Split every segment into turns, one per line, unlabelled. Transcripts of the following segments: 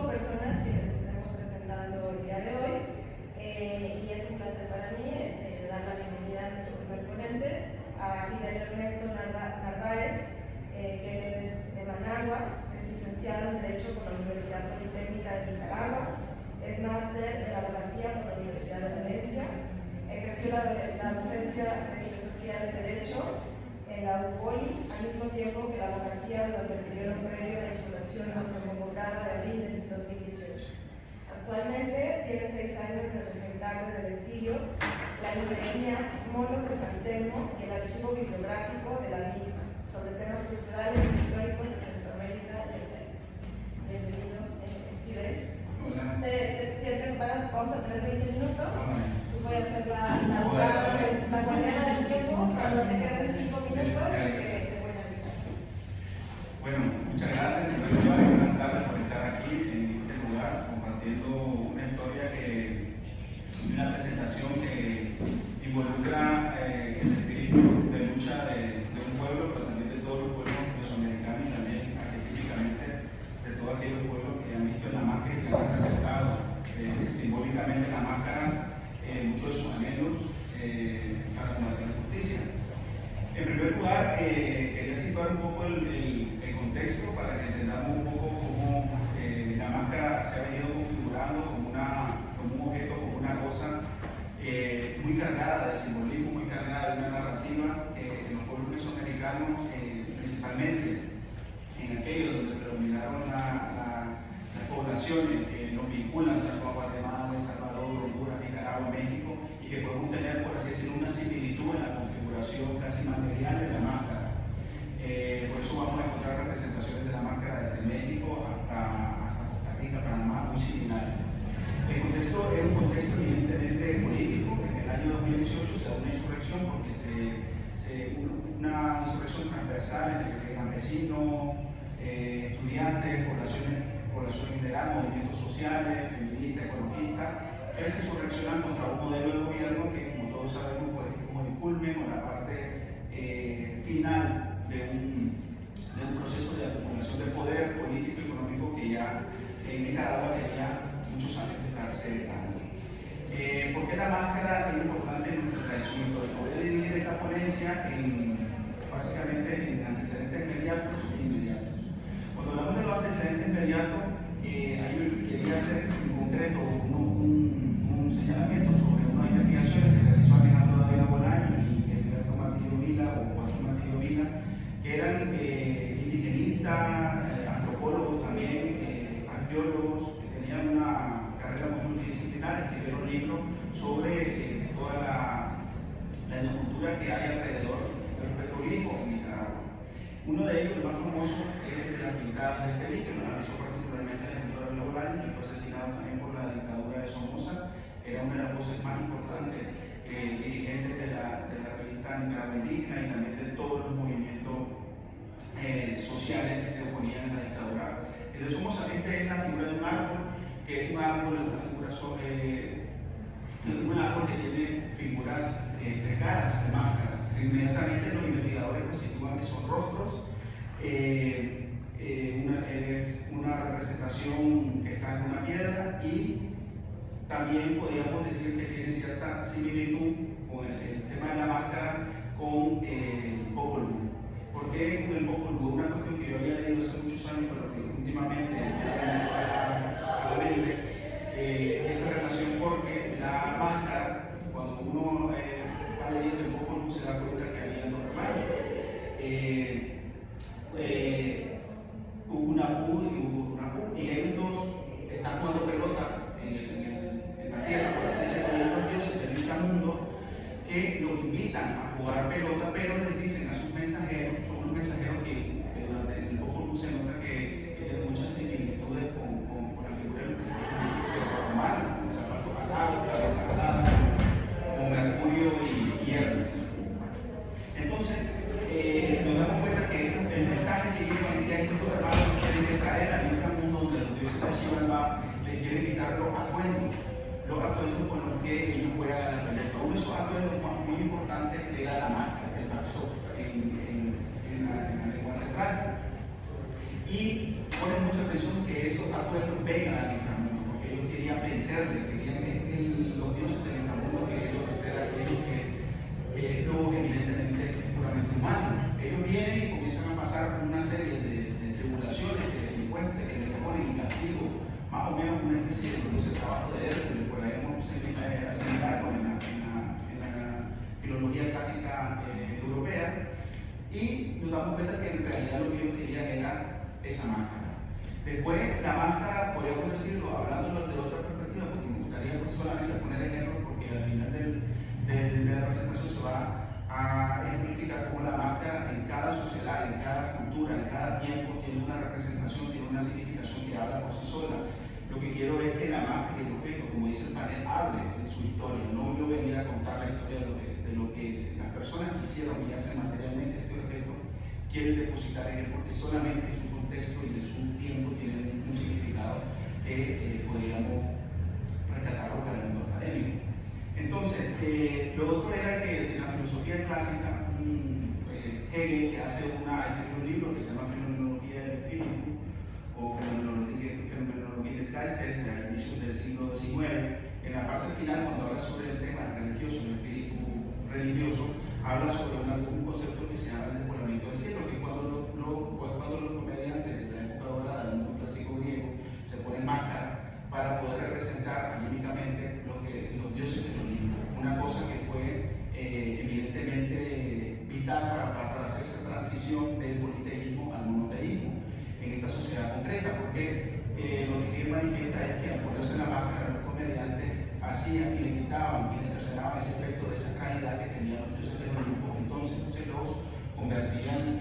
5 personas que les estamos presentando el día de hoy, y es un placer para mí dar la bienvenida a nuestro primer ponente, a Fidel Ernesto Narváez, que él es de Managua, es licenciado en Derecho por la Universidad Politécnica de Nicaragua, es máster en abogacía por la Universidad de Valencia, ejerció la docencia de filosofía del derecho en la UPOLI, al mismo tiempo que la abogacía durante el periodo previo a la insurrección autoconvocada de abril de 2018. Actualmente tiene 6 años de regentar desde el exilio la librería Monos de San Telmo y el archivo bibliográfico de la misma, sobre temas culturales e históricos de Centroamérica y el Caribe. Bienvenido, Fidel.
Hola.
Vamos a tener 20 minutos. Voy a hacer la guardiana del tiempo. Cuando te queden 5 minutos, te voy a avisar.
Bueno, muchas gracias. En primer lugar, buenas tardes por estar aquí en este lugar compartiendo una historia y una presentación que involucra el espíritu de lucha de un pueblo, pero también de todos los pueblos mesoamericanos y también arquetípicamente de todos aquellos pueblos que han visto en la máscara y que han representado simbólicamente la máscara muchos de sus anhelos para combatir la justicia. En primer lugar, quería situar un poco el contexto para que entendamos un poco cómo la máscara se ha venido configurando como un objeto, como una cosa muy cargada de simbolismo, muy cargada de una narrativa que en los pueblos mesoamericanos, principalmente en aquellos donde predominaron las poblaciones que nos vinculan tanto a Guatemala, El Salvador, Honduras, Nicaragua, México, y que podemos tener, por así decirlo, una similitud en la configuración casi material de la máscara. Por eso vamos a encontrar representaciones de la máscara desde México hasta Costa Rica, Panamá, muy similares. El contexto es un contexto evidentemente político. En el año 2018 se da una insurrección porque una insurrección transversal entre campesinos, estudiantes, población general, movimientos sociales, feministas, ecologistas, que se insurreccionan contra un modelo de gobierno que, como todos sabemos, pues, es como el culmen o la parte final de un proceso de acumulación de poder político y económico que ya en Nicaragua tenía muchos años de estarse dando. ¿Por qué la máscara es importante en nuestra tradición histórica? Voy a dividir esta ponencia básicamente en antecedentes inmediatos e inmediatos. Cuando hablamos de los antecedentes inmediatos, ahí quería hacer en concreto un señalamiento sobre unas investigaciones que realizó Alejandro Dávila Bolaño y Heriberto Matillo Vila, o Joaquín Matillo Vila, que eran indigenistas, antropólogos también, arqueólogos, que tenían una carrera muy multidisciplinar, escribieron libros sobre toda la etnocultura que hay alrededor de los petroglifos en Nicaragua. Uno de ellos, el más famoso, es el de las pintadas de Estelí, que lo analizó particularmente Alejandro Dávila Bolaño, que fue asesinado también por la dictadura de Somoza. Era una de las voces más importantes, dirigentes de la revista Nicaragua Indígena y también de todos los movimientos sociales que se oponían a la dictadura de Somoza. Esta es la figura de un árbol, que es un árbol, una figura un árbol que tiene figuras de caras, de máscaras. Inmediatamente los investigadores pues sitúan que son rostros. Es una representación que está en una piedra y también podríamos decir que tiene cierta similitud con el tema de la máscara con el Popol Vuh. ¿Por qué con el Popol Vuh? Una cuestión que yo había leído hace muchos años, pero que últimamente a la mente esa relación, porque la máscara, cuando uno va leyendo el Popol Vuh, se da cuenta que había dos hermanos. Unapu y Unapu, y ellos dos están jugando pelota en la tierra, por así decirlo, los dioses del inframundo, que los invitan a jugar pelota, pero les dicen a sus mensajeros, son unos mensajeros que durante el Popol Vuh se nota que tienen muchas similitudes con la figura de los presidentes políticos de los romanos, con zapatos alados, cabeza alada, con Mercurio y Hermes. Entonces, nos damos cuenta que el mensaje que llevan es que estos hermanos quieren traer al inframundo donde los dioses de Xibalbá les quieren quitar los atuendos con los que ellos juegan a la pelota. Uno de esos atuendos muy importantes era la máscara, el backstop en la lengua central. Y ponen mucha atención que que esos acuerdos vengan al inframundo, porque ellos querían vencerle, querían los dioses del inframundo querían vencer a aquello que es lo evidentemente puramente humano. Ellos vienen y comienzan a pasar una serie de tribulaciones que les ponen y castigo, más o menos una especie de trabajo de Hércules, por ahí hemos asimilado en la filología clásica europea, y nos damos cuenta que en realidad lo que ellos querían era esa máscara. Después, la máscara, podríamos decirlo, hablando de otra perspectiva, porque me gustaría solamente poner ejemplos, porque al final de la presentación se va a ejemplificar cómo la máscara en cada sociedad, en cada cultura, en cada tiempo tiene una representación, tiene una significación que habla por sí sola. Lo que quiero es que la máscara y el objeto, como dice el panel, hable de su historia, no yo venir a contar la historia de lo que las personas quisieron y hacen materialmente este objeto, quieren depositar en él, porque solamente su contexto y su tiempo tienen un significado que podríamos rescatarlo para el mundo académico. Entonces, lo otro era que en la filosofía clásica, Hegel, que hace un libro que se llama Fenomenología del Espíritu, o Fenomenología des Geistes, a inicios del siglo XIX, en la parte final, cuando habla sobre el tema religioso, el espíritu religioso, habla sobre un concepto que se llama el despoblamiento del cielo, que es cuando los comediantes de la época dorada del mundo clásico griego se ponen máscara para poder representar anímicamente lo que los dioses del Olimpo, una cosa que fue evidentemente vital para hacer esa transición del politeísmo al monoteísmo en esta sociedad concreta, porque lo que Hegel manifiesta es que al ponerse la máscara los comediantes hacían y le quitaban y le cercenaban ese efecto de sacralidad que tenían los dioses del Olimpo, entonces los convertían,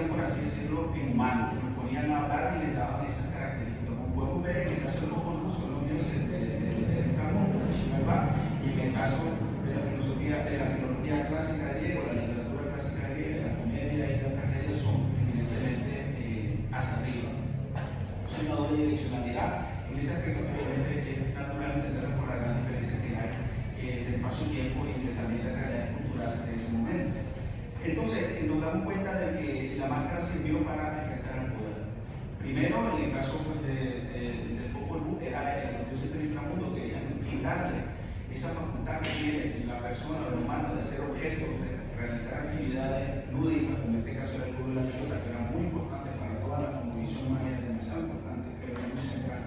por así decirlo, en humanos, los ponían a hablar y les daban esas características. Como podemos ver, en el caso de los monos son los dioses del inframundo, de Xibalbá, y en el caso de la filología clásica griega, la literatura clásica griega, la comedia y la tragedia son evidentemente hacia arriba. Es una doble direccionalidad en ese aspecto que obviamente es natural entenderlo por la gran diferencia que hay del espacio-tiempo y también de la realidad cultural de ese momento. Entonces, nos damos cuenta de que la máscara sirvió para enfrentar al poder. Primero, en el caso pues, del Popol Vuh, era los dioses del inframundo que querían quitarle esa facultad que tiene la persona, el humano, de ser objetos, de realizar actividades lúdicas, como en este caso era el juego de la pelota, que era muy importante para toda la cosmovisión maya, demasiado importante, pero muy central.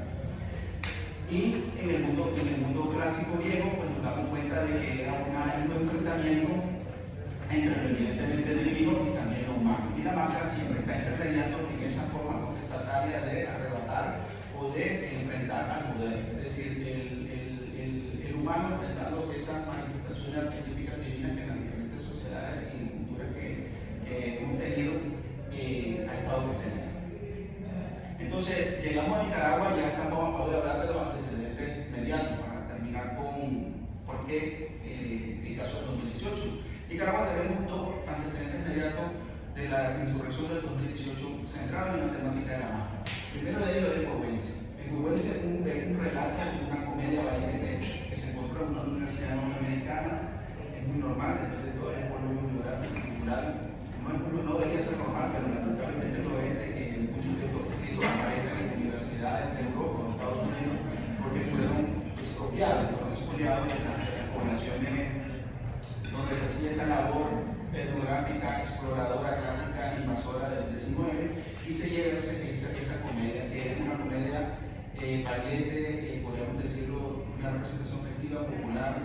Y en el mundo clásico griego, pues nos damos cuenta de que era un enfrentamiento entre lo evidentemente divino y también lo humano. Y la máscara siempre está intermediando en esa forma contestataria de arrebatar o de enfrentar al poder. Es decir, el humano enfrentando esas manifestaciones arquetípicas divinas que en las diferentes sociedades y culturas que hemos tenido ha estado presente. Entonces, llegamos a Nicaragua y ya estamos a poder hablar de los antecedentes mediatos para terminar con por qué el caso del 2018. Nicaragua tenemos dos antecedentes inmediatos de la insurrección del 2018 centrado en la temática de la máscara. El primero de ellos es Huehuense. En Huehuense es un relato de una comedia valiente que se encontró en una universidad norteamericana. Es muy normal, después de todo el pueblo geográfico y cultural. No debería ser normal, pero lamentablemente lo es, de que muchos de estos escritos aparezcan en universidades de Europa o Estados Unidos porque fueron expropiados, fueron expoliados de las poblaciones donde se hacía esa labor etnográfica, exploradora, clásica, invasora del XIX, y se lleva esa comedia, que es una comedia valiente, podríamos decirlo, una representación festiva, popular,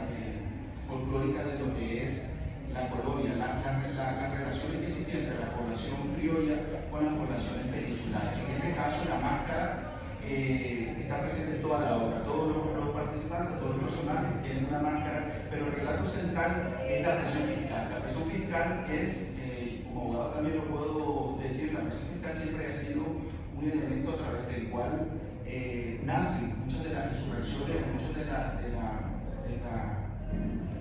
folclórica de lo que es la colonia, las relaciones que existían entre la población criolla con las poblaciones peninsulares. En este caso, la máscara está presente en toda la obra. Todos los participantes, todos los personajes tienen una máscara, pero el relato central es la presión fiscal. La presión fiscal es, como abogado también lo puedo decir, la presión fiscal siempre ha sido un elemento a través del cual nacen muchas de las insurrecciones, muchas de las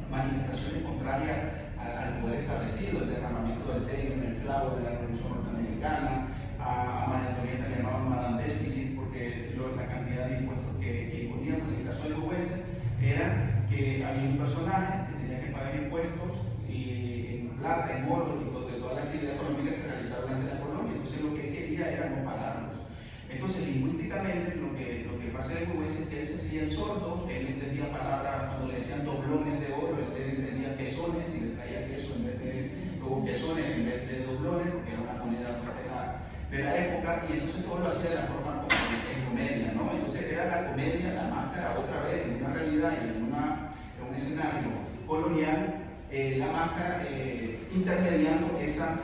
manifestaciones contrarias al poder establecido, el derramamiento del Tejo, el flavo de la Revolución Norteamericana, a María Antonieta le llamaban Madame Déficit porque la cantidad de impuestos que imponían. En el caso de Huehuense era que había un personaje que tenía que pagar impuestos en plata, en oro y de toda la actividad económica que realizaba durante la colonia. Entonces lo que él quería era no pagarlos. básicamente lo que pasa de Hugo es que él se hacía el sordo, él entendía palabras cuando le decían doblones de oro, él entendía quesones y le traía queso en vez de, luego quesones en vez de doblones, porque era una moneda pues, de la época, y entonces todo lo hacía de la forma como en comedia, ¿no? Entonces era la comedia, la máscara otra vez, en una realidad y en un escenario colonial, la máscara intermediando esa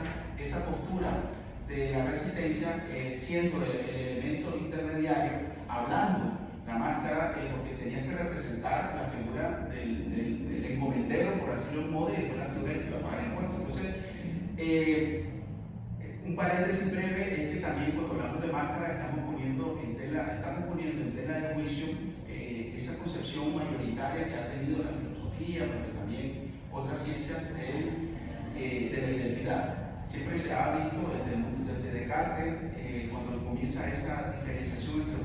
postura de la resistencia, siendo el elemento intermediario, hablando la máscara, porque tenías que representar la figura del encomendero, por decirlo de un modo, y después la figura del que iba a pagar impuestos. Entonces, un paréntesis breve es que también cuando hablamos de máscara estamos poniendo en tela de juicio esa concepción mayoritaria que ha tenido la filosofía, pero también otras ciencias de la identidad. Siempre se ha visto desde Descartes, cuando comienza esa diferenciación entre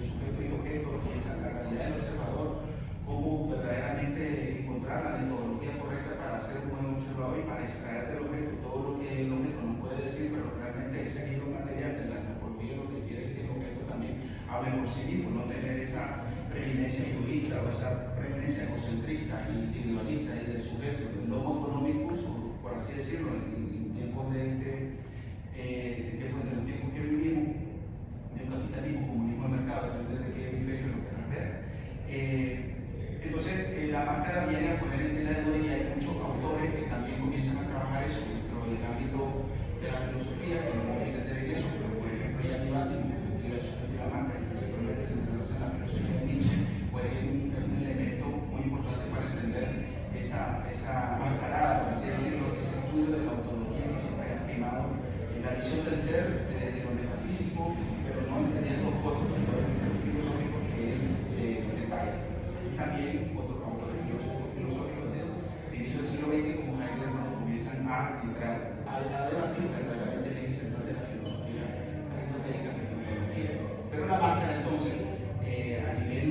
sujeto y objeto, esa la realidad del observador, cómo verdaderamente encontrar la metodología correcta para ser un buen observador y para extraer del objeto todo lo que el objeto no puede decir, pero realmente ese hilo material de la antropología lo que quiere es que el objeto también hable por sí mismo, no tener esa preeminencia egoísta o esa preeminencia egocentrista y individualista y del sujeto, del lomo economicus, por así decirlo, en tiempos de los tiempos que vivimos, del capitalismo, comunismo de mercado, depende de qué hemisferio lo quieran ver. Entonces, la máscara viene a poner en tela de duda y hay muchos autores que también comienzan a trabajar eso dentro del ámbito de la filosofía, que no comienza a entender eso, pero por ejemplo, Gianni Battista, que escribe sobre la máscara y principalmente centrándose en la filosofía de Nietzsche, pues es un elemento muy importante para entender esa mascarada, por así decirlo, ese estudio de la ontología que siempre ha primado en la visión del ser, de lo metafísico, pero no entendiendo otros factores filosóficos que él detalla. También otros autores filosóficos del inicio del siglo XX, como Heidegger, cuando comienzan a entrar a debatir verdaderamente el eje central de la filosofía aristotélica, que es la ontología. Pero la máscara, entonces, a nivel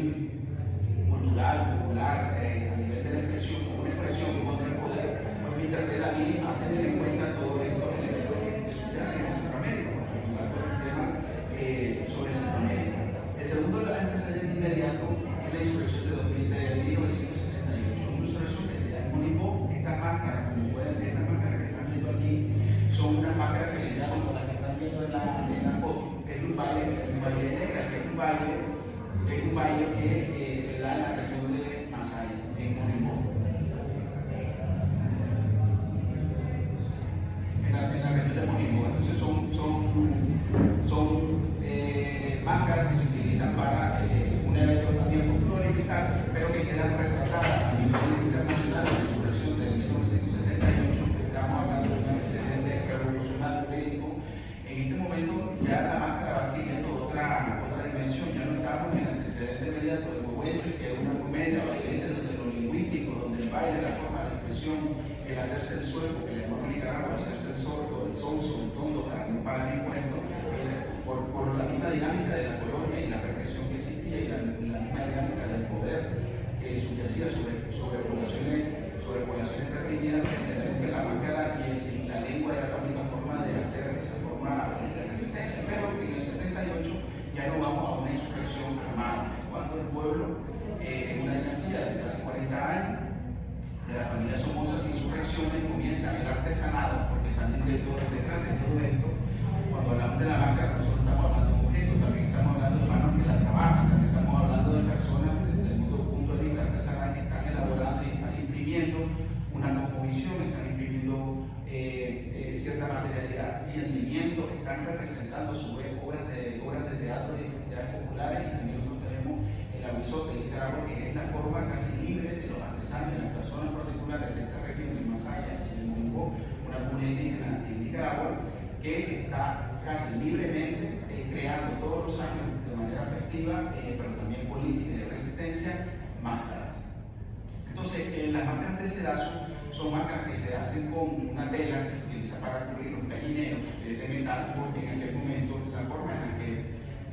cultural, popular, a nivel de la expresión, como una expresión contra el poder, pues me interpela a mí a tener en cuenta todos estos elementos que subyacen en Centroamérica, porque al final todo el tema sobre Centroamérica. El segundo antecedente inmediato es la insurrección de 1978, una insurrección que se da en Monipó. Estas máscaras, como pueden ver, estas máscaras que están viendo aquí, son unas máscaras que le llaman, con las que están viendo en la foto, es un baile que se llama un baile de negra, que es un baile que se da en la región de Masaya, en Monipó. En la región de Monipó. Entonces son máscaras que se utilizan para un evento también folclórico y tal, pero que quedan retratadas a nivel internacional en la insurrección de 1978. Estamos hablando de un antecedente revolucionario bélico. En este momento ya la máscara va adquiriendo otra dimensión, ya no estamos en el antecedente inmediato de Huehuense, que es una comedia bailente donde lo lingüístico, donde el baile, la forma de expresión, el hacerse el sueco, que le llamamos en Nicaragua, hacerse el sordo, el sonso, el tonto, para que no paguen impuestos, por la misma dinámica de la colonia y la represión que existía y la misma dinámica del poder que subyacía sobre poblaciones reprimidas, entendemos que la máscara y la lengua era la única forma de hacer esa forma de resistencia, pero en el 78 ya no vamos a una insurrección armada, cuando el pueblo, en una dinastía de casi 40 años, de la familia Somoza, sin insurrecciones, comienza el artesanado, porque también detrás de todo esto, cuando hablamos de la máscara, nosotros estamos hablando de objetos, también estamos hablando de manos que la trabajan, también estamos hablando de personas desde el punto de vista artesanal que están elaborando y están imprimiendo una cosmovisión, están imprimiendo cierta materialidad, sentimientos, están representando a su vez obras de teatro y festividades populares, y también nosotros tenemos el aguizote de Nicaragua, que es la forma casi libre de los artesanos y las personas particulares de esta región de Masaya y del Monipó, una comunidad indígena en Nicaragua, que está casi libremente creando todos los años de manera festiva, pero también política y de resistencia, máscaras. Entonces, las máscaras de sedazo son máscaras que se hacen con una tela que se utiliza para cubrir los gallineros de metal, porque en aquel momento la forma en la que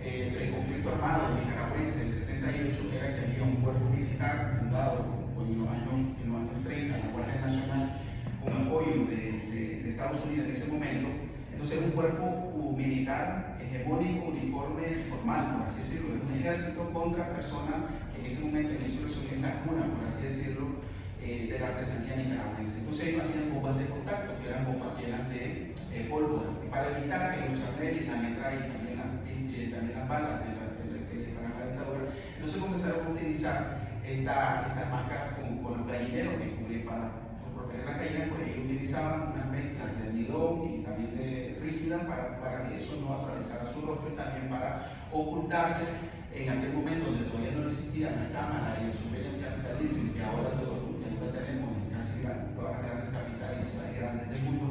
el conflicto armado nicaragüense del 78 era que había un cuerpo militar fundado en los años 30, la Guardia Nacional, con apoyo de Estados Unidos en ese momento. Entonces es un cuerpo militar, hegemónico, uniforme, formal, por así decirlo. Es un ejército contra personas que en ese momento en la insurrección es la cuna, por así decirlo, de la artesanía nicaragüense. Entonces ellos hacían bombas de contacto, que eran bombas llenas de pólvora, para evitar que los charneles, la metralla y también las balas que disparan a la dictadura. Entonces comenzaron a utilizar estas máscaras con los gallineros que cubrían para proteger las gallinas, pues ellos utilizaban unas mezclas de almidón y también de rígida para que eso no atravesara su rostro y también para ocultarse en aquel momento donde todavía no existían las cámaras y el surveillance capitalismo que ahora todos ya tenemos en casi todas las grandes capitales y ciudades grandes del mundo.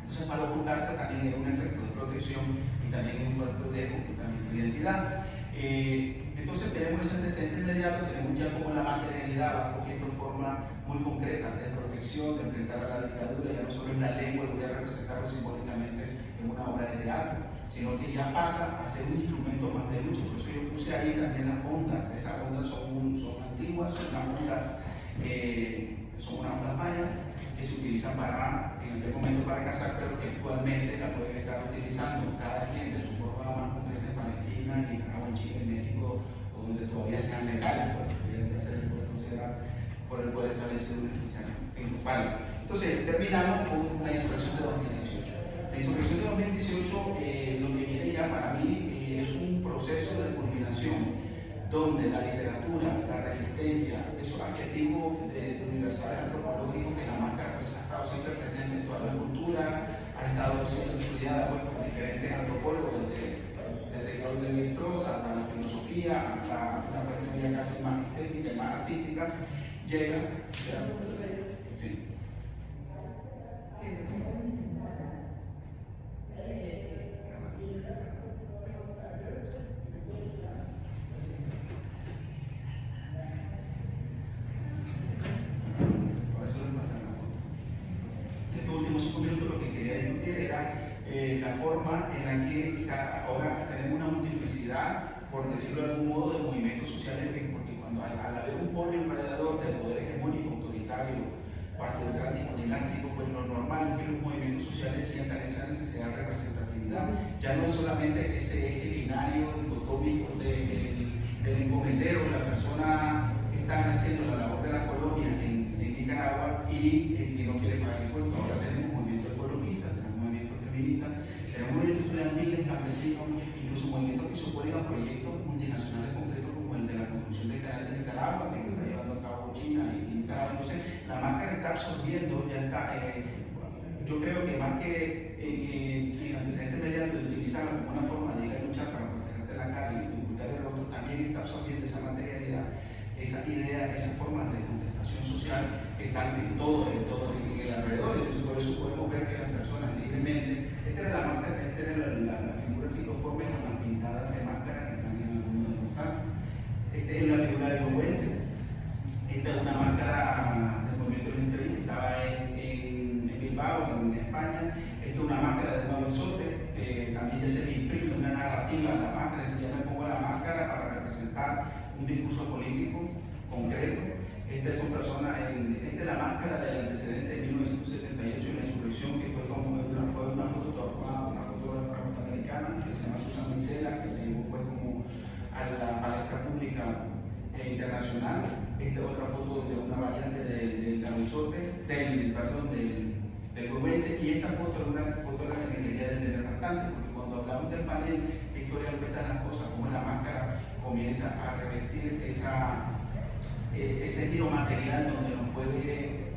Entonces para ocultarse también era un efecto de protección y también un efecto de ocultamiento de identidad. Entonces tenemos ese antecedente inmediato, tenemos ya como la materialidad va cogiendo forma muy concreta de protección, de enfrentar a la dictadura. Ya no solo es la lengua, y voy a representarlo simbólicamente en una obra de teatro, sino que ya pasa a ser un instrumento más de lucha. Por eso yo puse ahí también las ondas. Esas ondas son antiguas, son unas ondas mayas que se utilizan en aquel momento para cazar, pero que actualmente la pueden estar utilizando cada quien de su forma más concreta en Palestina, en Nicaragua, en Chile, en México, o donde todavía sean legales, pues se puede considerar por el poder establecido una especialidad. Vale. Entonces, terminamos con la insurrección de 2018. La insurrección de 2018 lo que viene ya para mí es un proceso de culminación donde la literatura, la resistencia, esos arquetipos universales antropológicos que la máscara pues, ha estado siempre presente en toda la cultura, ha estado siendo estudiada pues, por diferentes antropólogos, desde Claude Lévi-Strauss hasta la filosofía, hasta una cuestión ya casi más estética y más artística, llega. Sí. Últimos 5 minutos lo que quería discutir era la forma en la que ahora tenemos una multiplicidad, por decirlo de algún modo, de movimientos sociales, porque cuando al haber un polo alrededor del poder hegemónico, autoritario, partidocrático, dinástico, pues lo normal es que los movimientos sociales sientan esa necesidad de representatividad. Ya no es solamente ese eje binario, dicotómico del encomendero, la persona que está haciendo la labor de la colonia en Nicaragua y que no quiere pagar impuestos. Ahora tenemos movimientos ecologistas, tenemos movimientos feministas, tenemos movimientos estudiantiles, campesinos, incluso movimientos que se oponen a proyectos multinacionales concretos como el de la construcción del canal de Nicaragua, que lo está llevando a cabo China y Nicaragua. Entonces, la máscara está absorbiendo, ya está, yo creo que más que en antecedentes inmediatos de utilizarla como una forma de ir a luchar para protegerte la cara y ocultar el rostro, también está absorbiendo esa materialidad, esa idea, esa forma de contestación social que están en todo en el alrededor. Entonces, por eso podemos ver que las personas libremente, esta era la máscara, esta era la figura fitoforme con las pintadas de máscara que están en algunos de los campos. Esta es la figura de Lowense. Esta es una máscara del movimiento LGTBI que estaba en Bilbao, en España. Esta es una máscara de Nuevo Sote, que también ya se le imprime una narrativa a la máscara, se llama pongo la máscara para representar un discurso político concreto. Esta es una persona, esta es la máscara del antecedente de 1978 en la insurrección, que fue una fotógrafa norteamericana que se llama Susan Micela, que la llevó pues como a la palestra pública internacional. Esta es otra foto de una variante del gavizote, del Lowense, y esta foto es una foto de la que quería detener bastante, porque cuando hablamos del panel, qué historia cuentan las cosas, cómo la máscara comienza a revestir ese giro material donde nos puede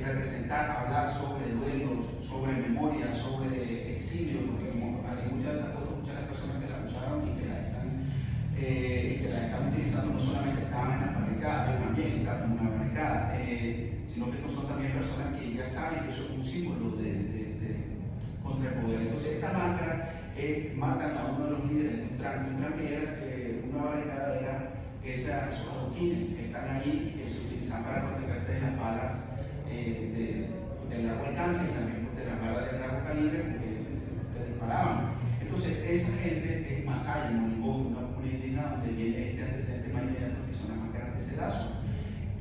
representar, hablar sobre duelos, sobre memoria, sobre exilio, porque como hay muchas de las fotos, muchas de las personas que las usaron y que las están utilizando no solamente estaban en la barricada, yo también estaba en una barricada, sino que estos son también personas que ya saben que eso es un símbolo contra el poder. Entonces esta máscara matan a uno de los líderes de un tranque era una barricada era esos adoquines que están allí y que se utilizan para protegerte de las balas de largo alcance y también pues, de las balas de largo calibre que disparaban. Entonces, esa gente es Masaya, Monigó, una comunidad indígena donde viene este antecedente más inmediato que son las máscaras de sedazo.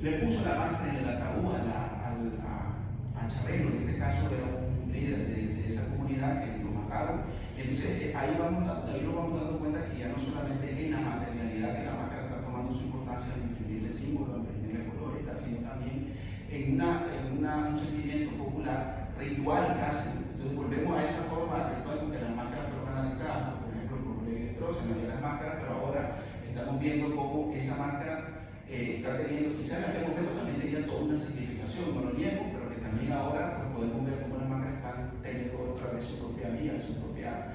Le puso la máscara en el ataúd a Chabelo, en este caso era un líder de esa comunidad que lo colocaron. Entonces ahí nos vamos dando cuenta que ya no solamente en la materialidad que la máscara está tomando su importancia en imprimirle símbolos, en imprimirle colores y tal, sino también en un sentimiento popular, ritual casi. Entonces volvemos a esa forma ritual con que las máscaras fueron analizadas, por ejemplo por Levi-Strauss, no había las máscaras, pero ahora estamos viendo cómo esa máscara está teniendo, quizás en aquel momento también tenía toda una significación, no lo niego, pero que también ahora pues, podemos ver cómo las máscaras están teniendo otra vez su propia vía, su propia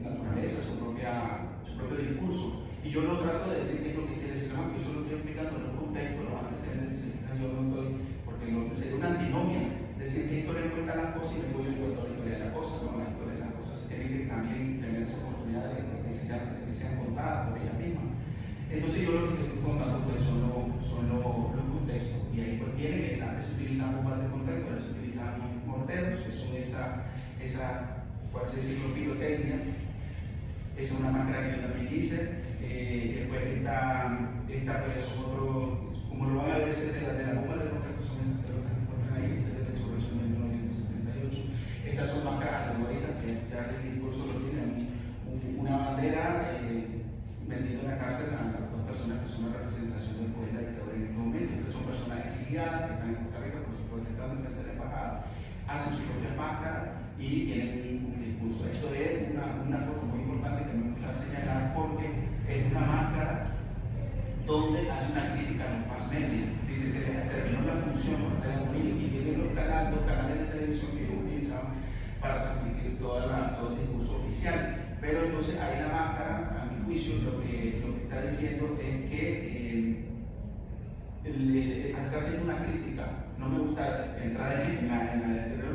naturaleza, su propio discurso. Y yo lo trato de decir qué es lo que quiere decir la máscara, yo solo estoy explicando en un contexto, los antecedentes, yo no estoy, porque sería una antinomia, decir qué historia cuenta las cosas y después yo cuento la historia de las cosas, no, la historia de las cosas se tiene que también tener esa oportunidad de que sean contadas por ellas mismas. Entonces yo lo que estoy contando pues son los contextos, y ahí pues vienen antes utilizamos varios contextos, ahora se utilizan morteros, que son esa por así decirlo, pirotecnia. Esa es una máscara que también hice. Después esta pues son otros, como lo van a ver, de la bomba de contacto son esas pelotas que encuentran ahí, desde la insurrección de 1978. Estas son máscaras alegóricas que ya el discurso lo tiene, una bandera metida en la cárcel a las dos personas que son la representación del poder de la dictadura en este momento. Estas son personas exiliadas que están en Costa Rica, por supuesto, están frente a la embajada, hacen sus propias máscaras y tienen un discurso. Esto es una foto muy importante que me gusta señalar porque es una máscara donde hace una crítica a los mass media. Dice, se les terminó la función y tienen dos canales de televisión que ellos utilizaban para transmitir todo el discurso oficial. Pero entonces ahí la máscara, a mi juicio, lo que está diciendo es que está haciendo una crítica. No me gusta entrar en la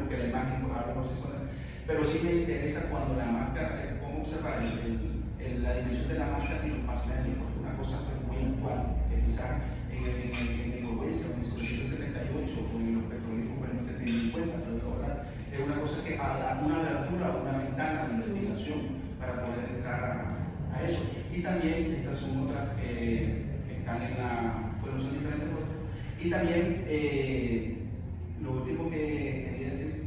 porque la imagen pues, habla por sí sola, pero sí me interesa cuando la máscara, cómo observar la dimensión de la máscara y los más médicos, una cosa pues, muy actual, que quizás en el Orwell, en 1978 o en los petroglifos pues, no se tiene en cuenta, pero ahora es una cosa que da una abertura, una ventana de investigación para poder entrar a eso. Y también estas son otras que están en bueno, son diferentes fotos. Y también lo último que quería decir,